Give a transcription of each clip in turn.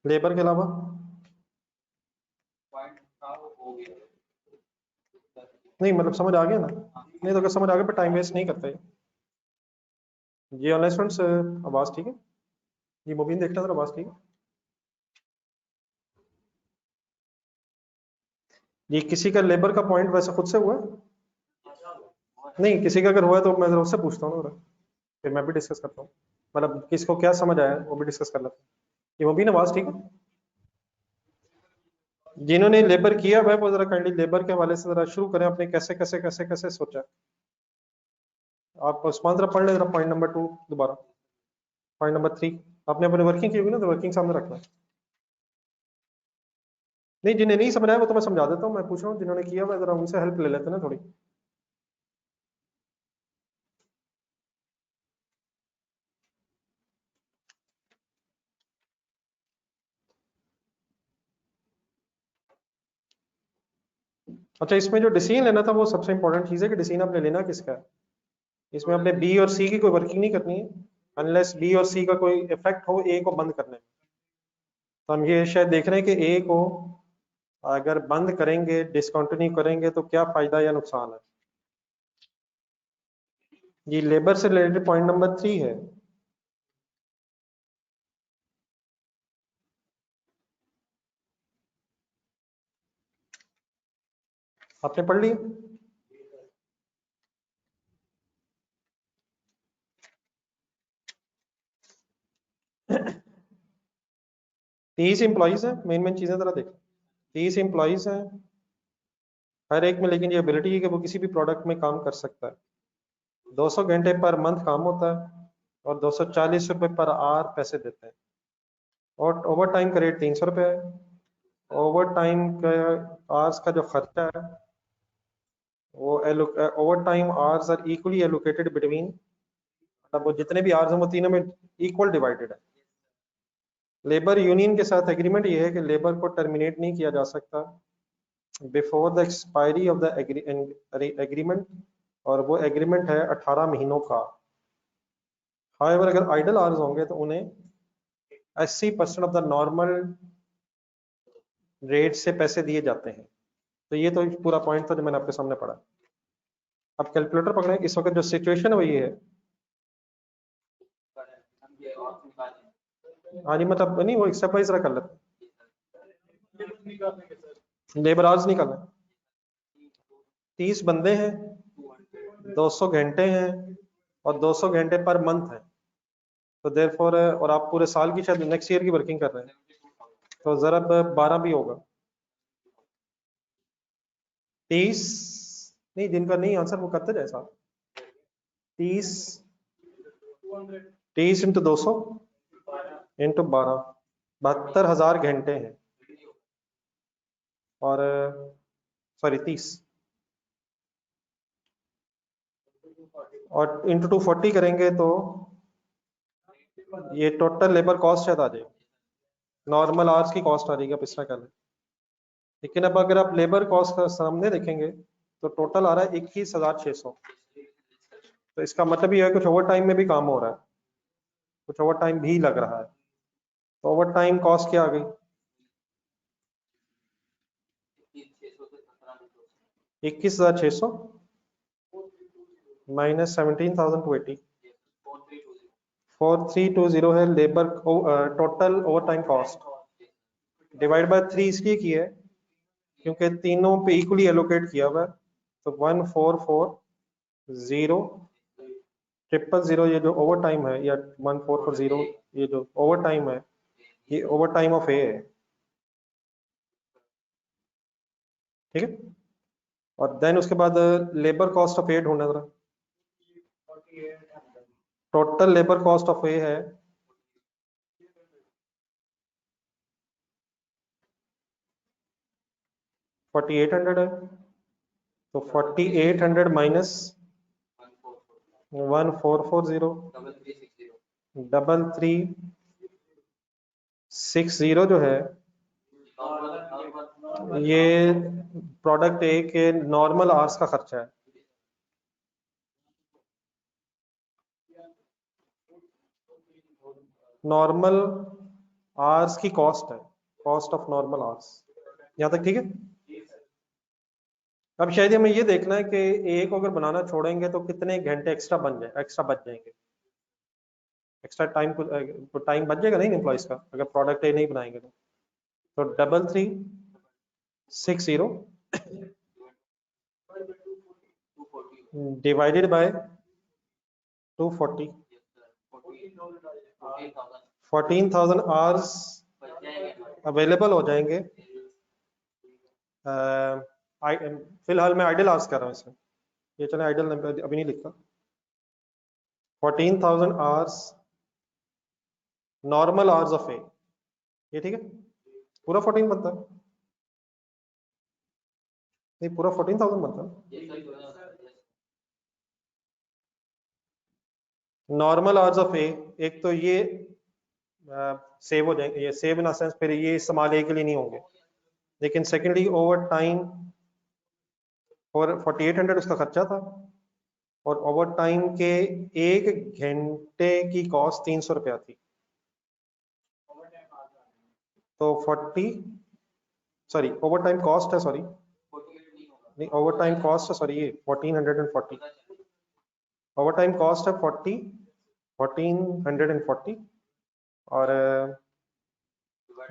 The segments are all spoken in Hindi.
लेबर के अलावा नहीं, मतलब समझ आ गया ना? नहीं तो अगर समझ आ गया, पर टाइम वेस्ट नहीं करते। जी ऑनलाइन स्टूडेंट्स, आवाज ठीक है? जी मुबीन देखना सर, आवाज ठीक है? जी किसी का लेबर का पॉइंट वैसे खुद से हुआ है? नहीं, किसी का अगर हुआ है तो मैं जरा उससे पूछता हूँ ना, फिर मैं भी डिस्कस करता हूँ। मतलब किसको क्या समझ आया वो भी डिस्कस कर लेते हैं। ये मुबीन, आवाज ठीक है? जिन्होंने लेबर किया हुआ है वो जरा काइंडली लेबर के हवाले से जरा शुरू करें, अपने कैसे कैसे कैसे कैसे सोचा। आप उस्मान जरा पढ़ लें जरा पॉइंट नंबर 2 दोबारा, पॉइंट नंबर 3। आपने अपने वर्किंग की होगी ना, तो वर्किंग सामने रखना। नहीं, जिन्हें नहीं समझ आया वो तो मैं समझा देता हूँ, मैं पूछ रहा हूँ जिन्होंने किया हुआ है जरा उनसे हेल्प ले लेते हैं ना थोड़ी। अच्छा, इसमें जो डिसीजन लेना था वो सबसे इंपॉर्टेंट चीज है कि डिसीजन आपने लेना किसका है। इसमें आपने बी और सी की कोई वर्किंग नहीं करनी है, अनलेस बी और सी का कोई इफेक्ट हो ए को बंद करने में। तो हम ये शायद देख रहे हैं कि ए को अगर बंद करेंगे, डिसकंटिन्यू करेंगे तो क्या फायदा या नुकसान है। ये लेबर से रिलेटेड पॉइंट नंबर 3 है। आपने पढ़ लिया? 30 एम्प्लॉइज है, मेन मेन चीजें जरा देखें। 30 एम्प्लॉइज हैं हर एक में, लेकिन ये एबिलिटी है कि वो किसी भी प्रोडक्ट में काम कर सकता है। 200 घंटे पर मंथ काम होता है और 240 रुपए पर आवर पैसे देते हैं। और ओवर टाइम का रेट 300 रुपये है। ओवर टाइम का आवर्स का जो खर्चा है वो overtime hours are equally allocated between, मतलब वो जितने भी आवर्स हैं वो तीनों में इक्वल डिवाइडेड है। लेबर यूनियन के साथ एग्रीमेंट ये है कि लेबर को टर्मिनेट नहीं किया जा सकता before the expiry of the agreement, और वो एग्रीमेंट है 18 महीनों का। हाउएवर अगर आइडल आवर्स होंगे तो उन्हें 80% ऑफ द नॉर्मल रेट से पैसे दिए जाते हैं। तो ये तो पूरा पॉइंट था जो मैंने आपके सामने पढ़ा। अब कैलकुलेटर पकड़े, इस वक्त जो सिचुएशन है वो ये है। हाँ जी, मतलब नहीं, वो स्टेप वाइज कर लेते हैं। लेबर आवर्स निकालना, 30 बंदे हैं, 200 घंटे हैं और 200 घंटे पर मंथ है। तो देयरफॉर, और आप पूरे साल की शायद नेक्स्ट ईयर की वर्किंग कर रहे हैं, तो जरा 12 भी होगा। 30 नहीं, दिन का नहीं, आंसर वो करते जाए साहब। 30 30 इंटू 200 इंटू 12, 72,000 घंटे हैं। और सॉरी 30 और इंटू 240 करेंगे तो ये टोटल लेबर कॉस्ट शायद आ जाएगी, नॉर्मल आवर्स की कॉस्ट आ जाएगी, आप इस तरह कर लें। लेकिन अब अगर आप लेबर कॉस्ट का सामने देखेंगे तो टोटल आ रहा है 21,600। तो इसका मतलब ये है कुछ ओवर टाइम में भी काम हो रहा है, कुछ ओवर टाइम भी लग रहा है। तो ओवर टाइम कॉस्ट क्या आ गई? 21,600 माइनस 17,280, 4320 है labour total over time cost, divide by 3 इसलिए की है क्योंकि तीनों पे इक्वली एलोकेट किया हुआ है। तो 1440 ये जो ओवर टाइम है, या 1440 ये जो ओवर टाइम है, ये ओवर टाइम ऑफ ए है। ठीक है, और देन उसके बाद लेबर कॉस्ट ऑफ ए ढूंढना जरा। टोटल लेबर कॉस्ट ऑफ ए है 4800 है। तो 4800 माइनस 1440 3360 जो है, ये प्रोडक्ट ए के नॉर्मल आवर्स का खर्चा है। नॉर्मल आवर्स की कॉस्ट है, कॉस्ट ऑफ नॉर्मल आवर्स। यहाँ तक ठीक है? अब शायद हमें ये देखना है कि ए को अगर बनाना छोड़ेंगे तो कितने घंटे एक्स्ट्रा बच जाएंगे। एक्स्ट्रा टाइम को टाइम बच जाएगा नहीं एम्प्लॉइज का अगर प्रोडक्ट ए नहीं बनाएंगे तो 3360 डिवाइडेड बाय 240, 14,000 आवर्स अवेलेबल हो जाएंगे। फिलहाल मैं आइडल आवर्स कर रहा हूँ इसमें, ये चले आइडल अभी नहीं लिखता। 14,000 आवर्स नॉर्मल आवर्स ऑफ ए, ये ठीक है? पूरा 14 बनता है? नहीं, पूरा 14,000 बनता है। नॉर्मल आवर्स ऑफ ए, एक तो ये सेव हो जाएंगे, ये सेव इन सेंस फिर ये इस्तेमाल ए के लिए नहीं होंगे, लेकिन सेकेंडली ओवर टाइम और 4800 उसका खर्चा था, और ओवर टाइम के एक घंटे की कॉस्ट 300 रुपया थी, तो 40 सॉरी ओवर टाइम कॉस्ट है, सॉरी नहीं ओवर टाइम कॉस्ट है, सॉरी ये 1440 ओवर टाइम कॉस्ट है 1440 और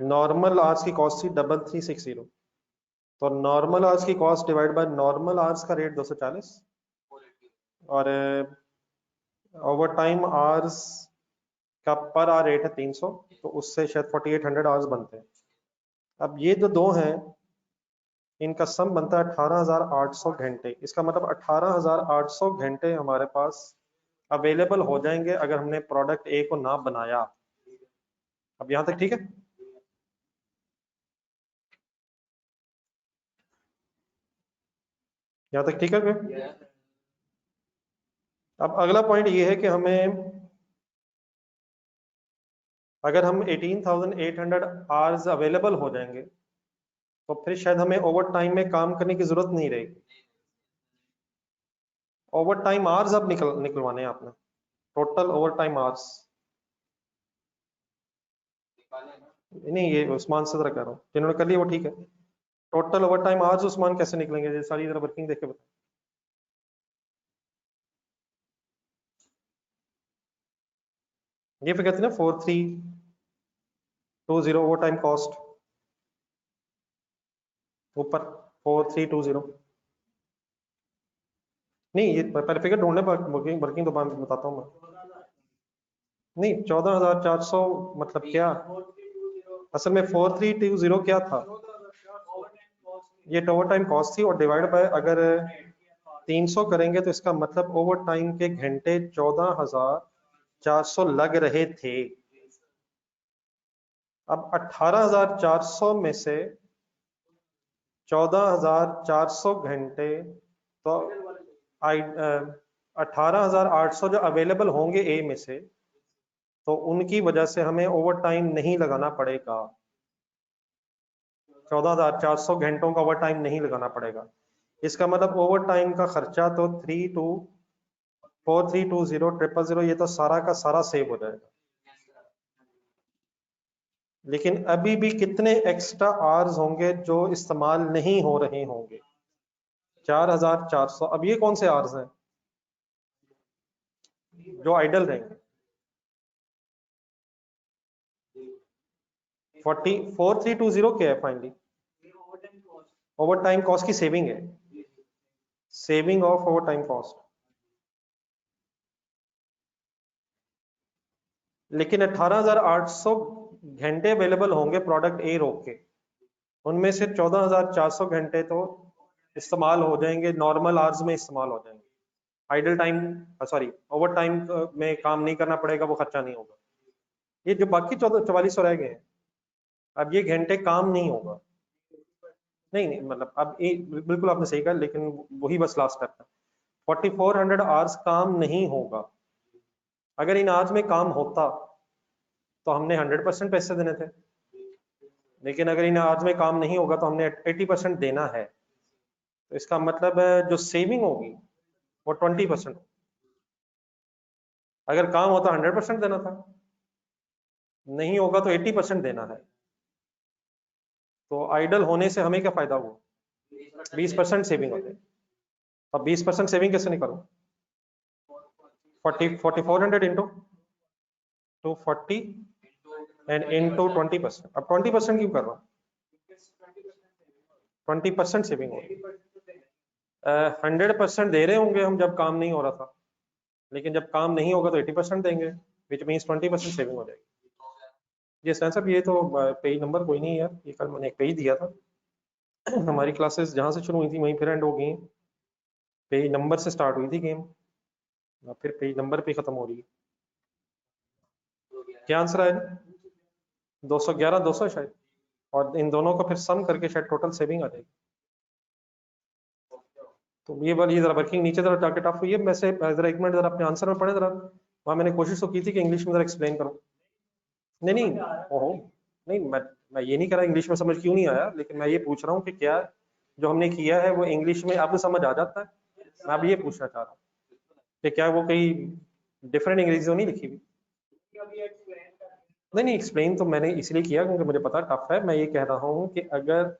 नॉर्मल आवर्स की कॉस्ट थी 3360, तो नॉर्मल आवर्स की cost divide by normal hours का रेट 240 और ओवर टाइम आवर्स का पर आवर रेट है 300, तो उससे शायद 4800 आवर्स बनते हैं। अब ये जो दो हैं इनका सम बनता है 18,800 घंटे। इसका मतलब 18,800 घंटे हमारे पास अवेलेबल हो जाएंगे अगर हमने प्रोडक्ट ए को ना बनाया। अब यहां तक ठीक है? यहां तक ठीक है फिर? अब अगला पॉइंट ये है कि हमें अगर हम 18,800 आवर्स अवेलेबल हो जाएंगे तो फिर शायद हमें ओवर टाइम में काम करने की जरूरत नहीं रहेगी। ओवर टाइम आवर्स अब निकलवाने हैं आपने, टोटल ओवर टाइम आवर्स। नहीं, ये उस्मान से जरा कह रहा हूँ, जिन्होंने कर लिया वो ठीक है। Total over time hours Usman कैसे निकलेंगे, ये सारी जरा वर्किंग देख के बताओ। ये फिर कहते हैं ना 4320 ओवर टाइम कॉस्ट, ऊपर 4320। नहीं, ये पहले फिगर ढूंढने पर वर्किंग वर्किंग तो बताता हूँ मैं। नहीं, 14,400 मतलब क्या, असल में 4320 क्या था, ये ओवर टाइम कॉस्ट थी और डिवाइड बाय अगर 300 करेंगे तो इसका मतलब ओवर टाइम के घंटे 14,400 लग रहे थे। अब 18,400 में से 14,400 घंटे, तो 18,800 जो अवेलेबल होंगे ए में से, तो उनकी वजह से हमें ओवर टाइम नहीं लगाना पड़ेगा। 14,400 घंटों का ओवर टाइम नहीं लगाना पड़ेगा। इसका मतलब ओवर टाइम का खर्चा तो 4320 ये तो सारा का सारा सेव हो जाएगा। लेकिन अभी भी कितने एक्स्ट्रा आवर्स होंगे जो इस्तेमाल नहीं हो रहे होंगे? 4,400। अब ये कौन से आवर्स हैं जो आइडल रहेंगे? 4320 क्या है फाइनली? ओवर टाइम कॉस्ट की सेविंग है, saving of over time cost. लेकिन 18,800 घंटे अवेलेबल होंगे प्रोडक्ट ए रोक के, उनमें से 14,400 घंटे तो इस्तेमाल हो जाएंगे, नॉर्मल आवर्स में इस्तेमाल हो जाएंगे। Idle time sorry over time में काम नहीं करना पड़ेगा, वो खर्चा नहीं होगा। ये जो बाकी 4400 रह गए हैं, अब ये घंटे काम नहीं होगा। नहीं नहीं, मतलब अब ये बिल्कुल आपने सही कहा, लेकिन वही बस लास्ट स्टेप है। 4400 आवर्स काम नहीं होगा। अगर इन आवर्स में काम होता तो हमने 100% पैसे देने थे, लेकिन अगर इन आवर्स में काम नहीं होगा तो हमने 80% देना है, तो इसका मतलब जो सेविंग होगी वो 20%। अगर काम होता 100% देना था, नहीं होगा तो 80% देना है। तो आइडल होने से हमें क्या फायदा हुआ? 20% सेविंग होते हैं। अब 20% सेविंग कैसे निकालूं? 4400 इंटू 240 एंड इंटू 20%। अब 20% क्यों कर रहा हूँ? 20% सेविंग होगी। 100% दे रहे होंगे हम जब काम नहीं हो रहा था, लेकिन जब काम नहीं होगा तो 80% देंगे, विच मीन्स 20% सेविंग हो जाएगी। जी सर साहब, ये तो पेज नंबर कोई नहीं है यार, ये कल मैंने एक पेज दिया था। हमारी क्लासेस जहाँ से शुरू हुई थी वहीं फिर एंड हो गई। पेज नंबर से स्टार्ट हुई थी गेम, फिर पेज नंबर पे खत्म हो रही है। क्या आंसर आएगा? 211 200 शायद, और इन दोनों को फिर सम करके शायद टोटल सेविंग आ जाएगी। तो ये वाली जरा वर्किंग नीचे जरा जाके टफ हुई है। वैसे जरा एक मिनट जरा अपने आंसर में पढ़े जरा, वहाँ मैंने कोशिश तो की थी कि इंग्लिश में जरा एक्सप्लेन करूँ। नहीं नहीं, ओहो नहीं, मैं ये नहीं कह रहा इंग्लिश में समझ क्यों नहीं आया, लेकिन मैं ये पूछ रहा हूँ कि क्या जो हमने किया है वो इंग्लिश में अब समझ आ जाता है? मैं अब ये पूछना चाह रहा हूँ कि क्या वो कहीं डिफरेंट अंग्रेजी तो नहीं लिखी हुई? नहीं एक्सप्लेन तो मैंने इसलिए किया क्योंकि मुझे पता टफ है। मैं ये कह रहा हूँ कि अगर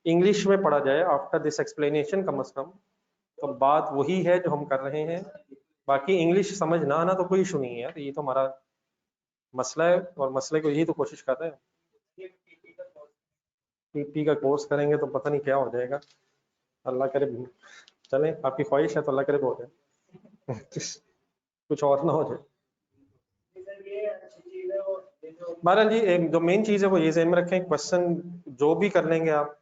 इंग्लिश में पढ़ा जाए आफ्टर दिस एक्सप्लेनेशन कम से कम, तो बात वही है जो हम कर रहे हैं। बाकी इंग्लिश समझ ना आना तो कोई इशू नहीं है यार, ये तो हमारा मसला है और मसले को यही तो कोशिश कर रहे हैं। पीपी का कोर्स करेंगे तो पता नहीं क्या हो जाएगा, अल्लाह करे। चले, आपकी ख्वाहिश है तो अल्लाह करे हो जाए। कुछ और ना हो जाए। बहरहाल जी, एक जो मेन चीज़ है वो ये ज़हन में रखें, क्वेश्चन जो भी कर लेंगे आप,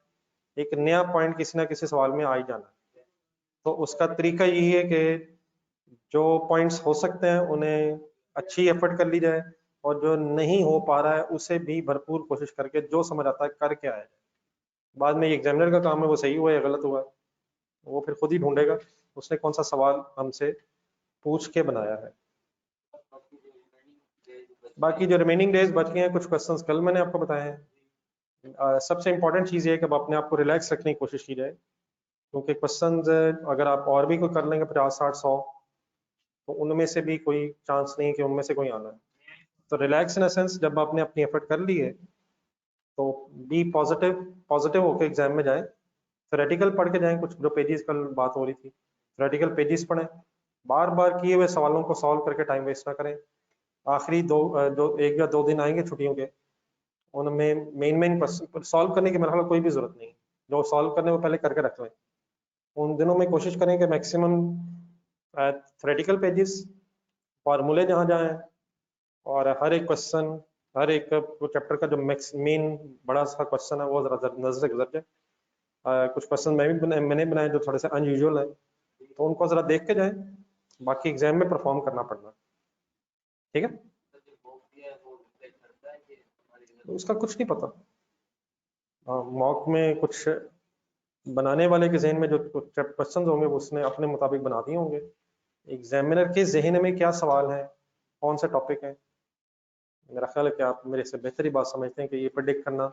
एक नया पॉइंट किसी ना किसी सवाल में आ ही जाना। तो उसका तरीका यही है कि जो पॉइंट्स हो सकते हैं उन्हें अच्छी एफर्ट कर ली जाए, और जो नहीं हो पा रहा है उसे भी भरपूर कोशिश करके जो समझ आता है करके आया जाए। बाद में एग्जामिनर का काम है वो सही हुआ या गलत हुआ, वो फिर खुद ही ढूंढेगा उसने कौन सा सवाल हमसे पूछ के बनाया है। बाकी जो रिमेनिंग डेज बच गए हैं, कुछ क्वेश्चंस कल मैंने आपको बताए हैं। सबसे इंपॉर्टेंट चीज़ ये है कि अब अपने आप को रिलैक्स रखने की कोशिश की जाए, क्योंकि क्वेश्चंस अगर आप और भी कोई कर लेंगे 50 60 100, तो उनमें से भी कोई चांस नहीं कि उनमें से कोई आना है। तो रिलैक्स इन सेंस, जब आपने अपनी एफर्ट कर ली है तो बी पॉजिटिव, पॉजिटिव होकर एग्जाम में जाएं। थ्योरेटिकल पढ़ के जाएं, कुछ जो पेजेस कल बात हो रही थी थ्योरेटिकल पेजेस पढ़ें, बार बार किए हुए सवालों को सॉल्व करके टाइम वेस्ट ना करें। आखिरी दो एक या दो दिन आएंगे छुट्टियों के, उनमें मेन सॉल्व करने की मेरे ख्याल कोई भी जरूरत नहीं, जो सॉल्व करने वो पहले करके रख लें। उन दिनों में कोशिश करें कि मैक्सिमम थ्योरेटिकल पेजेस, फार्मूले जहाँ जाए, और हर एक क्वेश्चन, हर एक चैप्टर का जो मेन बड़ा सा क्वेश्चन है वो जरा नजर गुजर जाए। कुछ क्वेश्चन मैंने बनाए जो थोड़े से अनयूजुअल है, तो उनको जरा देख के जाएं, बाकी एग्जाम में परफॉर्म करना पड़ना। ठीक है, तो उसका कुछ नहीं पता। मॉक में कुछ बनाने वाले के जहन में जो क्वेश्चन होंगे वो उसने अपने मुताबिक बना दिए होंगे। एग्जामिनर के जहन में क्या सवाल है, कौन सा टॉपिक है, मेरा ख्याल है कि आप मेरे से बेहतर ही बात समझते हैं कि ये प्रेडिक्ट करना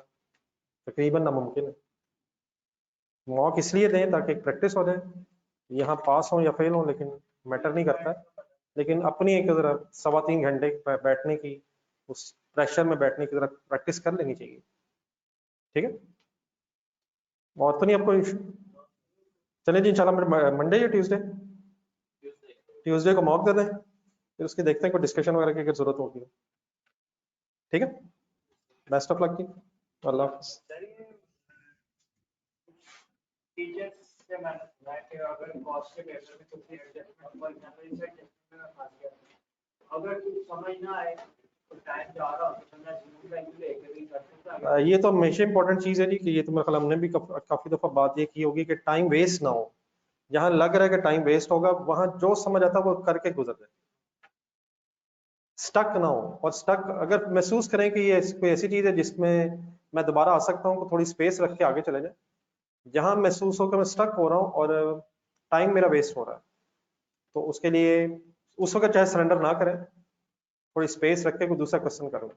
तकरीबन नामुमकिन है। मॉक इसलिए दें ताकि प्रैक्टिस हो जाए, यहाँ पास हो या फेल हो लेकिन मैटर नहीं करता है, लेकिन अपनी एक जरा 3.25 घंटे बैठने की, उस प्रेशर में बैठने की जरा प्रैक्टिस कर लेनी चाहिए। ठीक है, और तो नहीं आपको इशू? चलिए जी, इंशाल्लाह मंडे या ट्यूसडे, ट्यूसडे को मॉक दे दें, फिर उसके देखते हैं कोई डिस्कशन वगैरह की अगर जरूरत होगी। ठीक है, बेस्ट ऑफ लक की, अल्लाह हाफिज़। टीचर्स से मैं कि अगर कॉस्ट के पेपर में कुछ एडजस्टमेंट फॉर एग्जांपल इसे अगर कुछ समझ ना आए तो टाइम जा रहा हो तो मैं जरूर टाइम लेकर भी कर सकता हूं। ये तो हमेशा इंपॉर्टेंट चीज है जी, कि ये तो मेरे ख्याल हमने भी काफी दफा बात ये की होगी कि टाइम वेस्ट ना हो। जहां लग रहा है कि टाइम वेस्ट होगा, वहां जो समझ आता है वो करके गुजर जाए, स्टक ना हो। और स्टक अगर महसूस करें कि ये कोई ऐसी चीज है जिसमें मैं दोबारा आ सकता हूँ, तो थोड़ी स्पेस रख के आगे चले जाए। जहां महसूस हो कि मैं स्टक हो रहा हूँ और टाइम मेरा वेस्ट हो रहा है, तो उसके लिए उस वक्त चाहे सरेंडर ना करें, थोड़ी स्पेस रख के कोई दूसरा क्वेश्चन कर लें।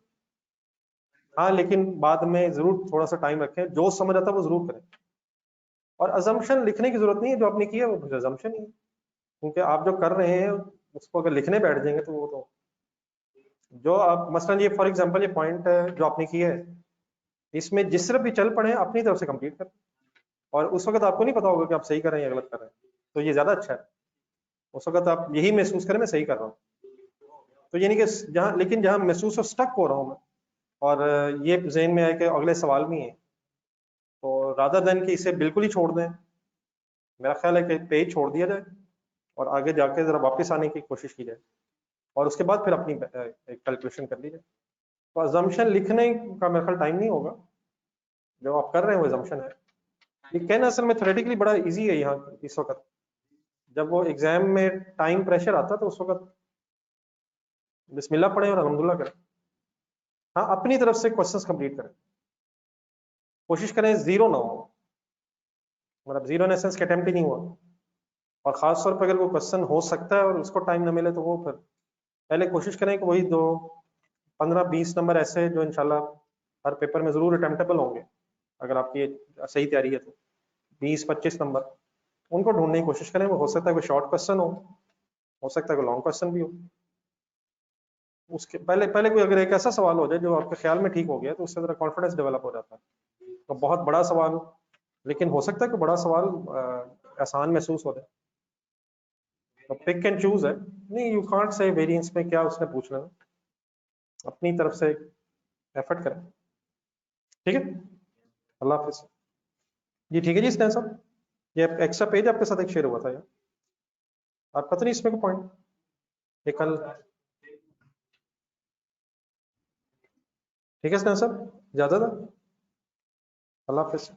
हाँ, लेकिन बाद में जरूर थोड़ा सा टाइम रखें, जो समझ आता है वो जरूर करें। और अजम्पशन लिखने की जरूरत नहीं है, जो आपने किया है वो अजम्पशन ही है, क्योंकि आप जो कर रहे हैं उसको अगर लिखने बैठ जाएंगे तो वो तो जो आप मसलन ये फॉर एग्जांपल ये पॉइंट जो आपने किया है, इसमें जिस तरफ भी चल पड़े अपनी तरफ से कंप्लीट करें, और उस वक्त आपको नहीं पता होगा कि आप सही कर रहे हैं या गलत कर रहे हैं, तो ये ज्यादा अच्छा है। उस वक्त आप यही महसूस करें मैं सही कर रहा हूँ, तो ये नहीं कि जहाँ, लेकिन जहाँ महसूस हो स्टक हो रहा हूँ मैं, और ये जहन में आए कि अगले सवाल भी हैं, तो रादर देन कि इसे बिल्कुल ही छोड़ दें, मेरा ख्याल है कि पेज छोड़ दिया जाए और आगे जाके जरा वापस आने की कोशिश की जाए, और उसके बाद फिर अपनी एक कैलकुलेशन कर ली जाए। तो अजम्पशन लिखने का मेरा ख्याल टाइम नहीं होगा, जो आप कर रहे हैं वो अजम्पशन है। ये कहना असल में थ्योरेटिकली बड़ा इजी है यहाँ इस वक्त, जब वो एग्जाम में टाइम प्रेशर आता तो उस वक्त बिस्मिल्लाह पढ़ें और अल्हम्दुलिल्लाह करें। हाँ, अपनी तरफ से क्वेश्चंस कंप्लीट करें, कोशिश करें जीरो ना हो, मतलब जीरो इन सेंस के अटेम्प्ट ही नहीं हुआ, और खास तौर पर अगर कोई क्वेश्चन हो सकता है और उसको टाइम ना मिले तो वो फिर पहले कोशिश करें कि वही 15-20 नंबर ऐसे जो इंशाल्लाह हर पेपर में जरूर अटेम्प्टेबल होंगे, अगर आपकी सही तैयारी है तो 20-25 नंबर उनको ढूंढने की कोशिश करें। वो हो सकता है कोई शॉर्ट क्वेश्चन हो सकता है कोई लॉन्ग क्वेश्चन भी हो। उसके पहले पहले कोई अगर एक ऐसा सवाल हो जाए जो आपके ख्याल में ठीक हो गया तो उससे जरा कॉन्फिडेंस डेवलप हो जाता है। तो बहुत बड़ा सवाल, लेकिन हो सकता है कि बड़ा सवाल आसान महसूस हो जाए, तो पिक एंड चूज है, नहीं यू कांट से वेरिएंस में क्या उसने पूछना है, अपनी तरफ से एफर्ट करें। ठीक है, अल्लाह हाफिज जी। ठीक है जी स्नेहा साहब, ये एक्स्ट्रा पेज आपके साथ एक शेयर हुआ था यार, आप पता नहीं इसमें को पॉइंट ये कल। ठीक है स्नेहा साहब, ज्यादा था, अल्लाह हाफिज।